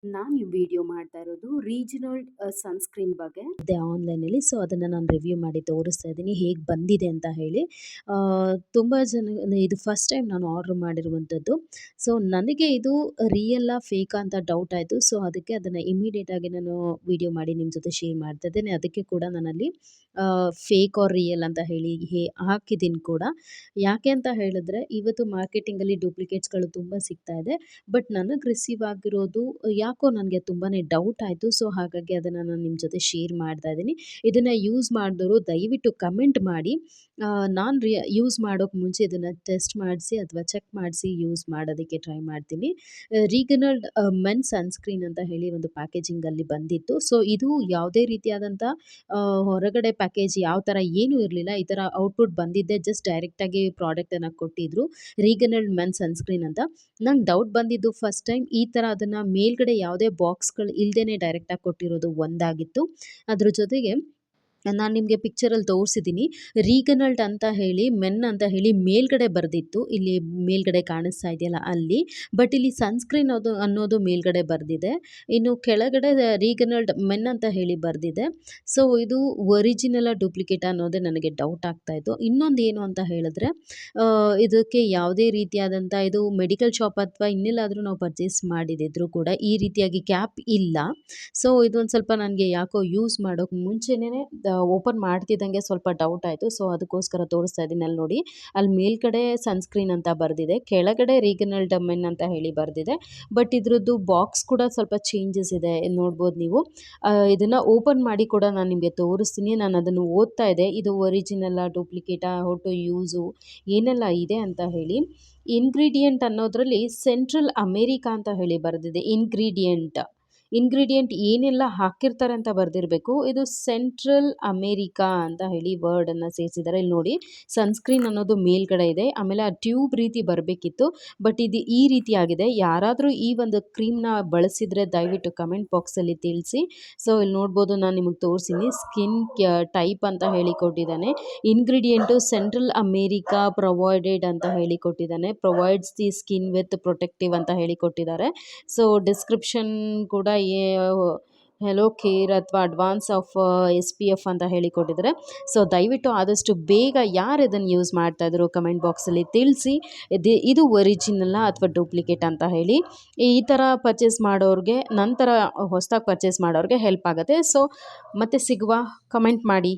ನಾನು ಈ ವಿಡಿಯೋ ಮಾಡ್ತಾ ಇರೋದು ರೀಜನಲ್ ಸನ್ಸ್ಕ್ರೀನ್ ಬಗ್ಗೆ. ಇದೆ ಆನ್ಲೈನಲ್ಲಿ. ಸೊ ಅದನ್ನು ನಾನು ರಿವ್ಯೂ ಮಾಡಿ ತೋರಿಸ್ತಾ ಇದ್ದೀನಿ ಹೇಗೆ ಬಂದಿದೆ ಅಂತ ಹೇಳಿ. ತುಂಬ ಜನ ಇದು ಫಸ್ಟ್ ಟೈಮ್ ನಾನು ಆರ್ಡ್ರ್ ಮಾಡಿರುವಂಥದ್ದು. ಸೊ ನನಗೆ ಇದು ರಿಯಲ್ಲಾ ಫೇಕಾ ಅಂತ ಡೌಟ್ ಆಯಿತು. ಸೊ ಅದಕ್ಕೆ ಅದನ್ನು ಇಮಿಡಿಯೇಟಾಗಿ ನಾನು ವಿಡಿಯೋ ಮಾಡಿ ನಿಮ್ಮ ಜೊತೆ ಶೇರ್ ಮಾಡ್ತಾ ಇದ್ದೇನೆ. ಅದಕ್ಕೆ ಕೂಡ ನಾನಲ್ಲಿ ಫೇಕ್ ಆರ್ ರಿಯಲ್ ಅಂತ ಹೇಳಿ ಹಾಕಿದ್ದೀನಿ ಕೂಡ. ಯಾಕೆ ಅಂತ ಹೇಳಿದ್ರೆ ಇವತ್ತು ಮಾರ್ಕೆಟಿಂಗಲ್ಲಿ ಡೂಪ್ಲಿಕೇಟ್ಸ್ಗಳು ತುಂಬ ಸಿಗ್ತಾ ಇದೆ. ಬಟ್ ನನಗೆ ರಿಸೀವ್ ಆಗಿರೋದು ಯಾಕೋ ನನಗೆ ತುಂಬಾ ಡೌಟ್ ಆಯಿತು. ಸೊ ಹಾಗಾಗಿ ಅದನ್ನು ನಾನು ನಿಮ್ಮ ಜೊತೆ ಶೇರ್ ಮಾಡ್ತಾ ಇದ್ದೀನಿ. ಇದನ್ನು ಯೂಸ್ ಮಾಡಿದವರು ದಯವಿಟ್ಟು ಕಮೆಂಟ್ ಮಾಡಿ. ನಾನು ಯೂಸ್ ಮಾಡೋಕ್ಕೆ ಮುಂಚೆ ಇದನ್ನು ಟೆಸ್ಟ್ ಮಾಡಿಸಿ ಅಥವಾ ಚೆಕ್ ಮಾಡಿಸಿ ಯೂಸ್ ಮಾಡೋದಕ್ಕೆ ಟ್ರೈ ಮಾಡ್ತೀನಿ. ರೀಗನಲ್ಡ್ ಮೆನ್ ಸನ್ಸ್ಕ್ರೀನ್ ಅಂತ ಹೇಳಿ ಒಂದು ಪ್ಯಾಕೇಜಿಂಗಲ್ಲಿ ಬಂದಿತ್ತು. ಸೊ ಇದು ಯಾವುದೇ ರೀತಿಯಾದಂಥ ಹೊರಗಡೆ ಪ್ಯಾಕೇಜ್ ಯಾವ ಥರ ಏನೂ ಇರಲಿಲ್ಲ. ಈ ಥರ ಔಟ್ಪುಟ್ ಬಂದಿದ್ದೆ ಜಸ್ಟ್ ಡೈರೆಕ್ಟಾಗಿ ಪ್ರಾಡಕ್ಟನ್ನು ಕೊಟ್ಟಿದ್ರು, ರೀಗನಲ್ಡ್ ಮೆನ್ ಸನ್ಸ್ಕ್ರೀನ್ ಅಂತ. ನಂಗೆ ಡೌಟ್ ಬಂದಿದ್ದು ಫಸ್ಟ್ ಟೈಮ್ ಈ ಥರ ಅದನ್ನು ಮೇಲ್ಗಡೆ ಯಾವುದೇ ಬಾಕ್ಸ್ಗಳು ಇಲ್ಲದೇ ಡೈರೆಕ್ಟಾಗಿ ಕೊಟ್ಟಿರೋದು ಒಂದಾಗಿತ್ತು. ಅದ್ರ ಜೊತೆಗೆ ನಾನು ನಿಮಗೆ ಪಿಕ್ಚರಲ್ಲಿ ತೋರಿಸಿದ್ದೀನಿ. ರೀಗನಲ್ಡ್ ಅಂತ ಹೇಳಿ ಮೆನ್ ಅಂತ ಹೇಳಿ ಮೇಲ್ಗಡೆ ಬರೆದಿತ್ತು. ಇಲ್ಲಿ ಮೇಲ್ಗಡೆ ಕಾಣಿಸ್ತಾ ಇದೆಯಲ್ಲ ಅಲ್ಲಿ. ಬಟ್ ಇಲ್ಲಿ ಸನ್ಸ್ಕ್ರೀನ್ ಅನ್ನೋದು ಮೇಲ್ಗಡೆ ಬರೆದಿದೆ. ಇನ್ನು ಕೆಳಗಡೆ ರೀಗನಲ್ಡ್ ಮೆನ್ ಅಂತ ಹೇಳಿ ಬರೆದಿದೆ. ಸೊ ಇದು ಒರಿಜಿನಲ್ ಡೂಪ್ಲಿಕೇಟ್ ಅನ್ನೋದೇ ನನಗೆ ಡೌಟ್ ಆಗ್ತಾಯಿತ್ತು. ಇನ್ನೊಂದು ಏನು ಅಂತ ಹೇಳಿದ್ರೆ ಇದಕ್ಕೆ ಯಾವುದೇ ರೀತಿಯಾದಂಥ ಇದು ಮೆಡಿಕಲ್ ಶಾಪ್ ಅಥವಾ ಇನ್ನೆಲ್ಲಾದರೂ ನಾವು ಪರ್ಚೇಸ್ ಮಾಡಿದಿದ್ರು ಕೂಡ ಈ ರೀತಿಯಾಗಿ ಕ್ಯಾಪ್ ಇಲ್ಲ. ಸೊ ಇದೊಂದು ಸ್ವಲ್ಪ ನನಗೆ ಯಾಕೋ ಯೂಸ್ ಮಾಡೋಕ್ಕೆ ಮುಂಚೆನೇ ಓಪನ್ ಮಾಡ್ತಿದ್ದಂಗೆ ಸ್ವಲ್ಪ ಡೌಟ್ ಆಯಿತು. ಸೊ ಅದಕ್ಕೋಸ್ಕರ ತೋರಿಸ್ತಾ ಇದ್ದೀನಿ. ಅಲ್ಲಿ ನೋಡಿ, ಅಲ್ಲಿ ಮೇಲ್ಗಡೆ ಸನ್ಸ್ಕ್ರೀನ್ ಅಂತ ಬರೆದಿದೆ, ಕೆಳಗಡೆ ರೀಗನಲ್ಡ್ ಮೆನ್ ಅಂತ ಹೇಳಿ ಬರೆದಿದೆ. ಬಟ್ ಇದ್ರದ್ದು ಬಾಕ್ಸ್ ಕೂಡ ಸ್ವಲ್ಪ ಚೇಂಜಸ್ ಇದೆ, ನೋಡ್ಬೋದು ನೀವು. ಇದನ್ನು ಓಪನ್ ಮಾಡಿ ಕೂಡ ನಾನು ನಿಮಗೆ ತೋರಿಸ್ತೀನಿ. ನಾನು ಅದನ್ನು ಓದ್ತಾ ಇದ್ದೆ, ಇದು ಒರಿಜಿನಲ್ಲ ಡೂಪ್ಲಿಕೇಟಾ, ಹೌ ಟು ಯೂಸು, ಏನೆಲ್ಲ ಇದೆ ಅಂತ ಹೇಳಿ. ಇಂಗ್ರೀಡಿಯೆಂಟ್ ಅನ್ನೋದರಲ್ಲಿ ಸೆಂಟ್ರಲ್ ಅಮೇರಿಕಾ ಅಂತ ಹೇಳಿ ಬರೆದಿದೆ. ಇಂಗ್ರೀಡಿಯೆಂಟ್ ಏನೆಲ್ಲ ಹಾಕಿರ್ತಾರೆ ಅಂತ ಬರೆದಿರಬೇಕು. ಇದು ಸೆಂಟ್ರಲ್ ಅಮೇರಿಕಾ ಅಂತ ಹೇಳಿ ವರ್ಡನ್ನು ಸೇರಿಸಿದ್ದಾರೆ. ಇಲ್ಲಿ ನೋಡಿ, ಸನ್ಸ್ಕ್ರೀನ್ ಅನ್ನೋದು ಮೇಲ್ಗಡೆ ಇದೆ, ಆಮೇಲೆ ಆ ಟ್ಯೂಬ್ ರೀತಿ ಬರಬೇಕಿತ್ತು. ಬಟ್ ಇದು ಈ ರೀತಿ ಆಗಿದೆ. ಯಾರಾದರೂ ಈ ಒಂದು ಕ್ರೀಮ್ನ ಬಳಸಿದರೆ ದಯವಿಟ್ಟು ಕಮೆಂಟ್ ಬಾಕ್ಸಲ್ಲಿ ತಿಳಿಸಿ. ಸೊ ಇಲ್ಲಿ ನೋಡ್ಬೋದು, ನಾನು ನಿಮಗೆ ತೋರಿಸಿನಿ. ಸ್ಕಿನ್ ಟೈಪ್ ಅಂತ ಹೇಳಿ ಕೊಟ್ಟಿದ್ದಾನೆ. ಇಂಗ್ರೀಡಿಯೆಂಟು ಸೆಂಟ್ರಲ್ ಅಮೇರಿಕಾ ಪ್ರೊವೈಡೆಡ್ ಅಂತ ಹೇಳಿ ಕೊಟ್ಟಿದ್ದಾನೆ. Provides the skin with protective ಅಂತ ಹೇಳಿ ಕೊಟ್ಟಿದ್ದಾರೆ. ಸೊ ಡಿಸ್ಕ್ರಿಪ್ಷನ್ ಕೂಡ ಹೆಲೋ ಕೇರ್ ಅಥವಾ ಅಡ್ವಾನ್ಸ್ ಆಫ್ SPF ಅಂತ ಹೇಳಿ ಕೊಟ್ಟಿದ್ದಾರೆ. ಸೊ ದಯವಿಟ್ಟು ಆದಷ್ಟು ಬೇಗ ಯಾರು ಇದನ್ನು ಯೂಸ್ ಮಾಡ್ತಾಯಿದ್ರು ಕಮೆಂಟ್ ಬಾಕ್ಸಲ್ಲಿ ತಿಳಿಸಿ. ಇದು ಒರಿಜಿನಲ್ಲ ಅಥವಾ ಡೂಪ್ಲಿಕೇಟ್ ಅಂತ ಹೇಳಿ. ಈ ಥರ ಪರ್ಚೇಸ್ ಮಾಡೋರಿಗೆ, ನಂತರ ಹೊಸದಾಗಿ ಪರ್ಚೇಸ್ ಮಾಡೋರಿಗೆ ಹೆಲ್ಪ್ ಆಗುತ್ತೆ. ಸೊ ಮತ್ತೆ ಸಿಗುವ, ಕಮೆಂಟ್ ಮಾಡಿ.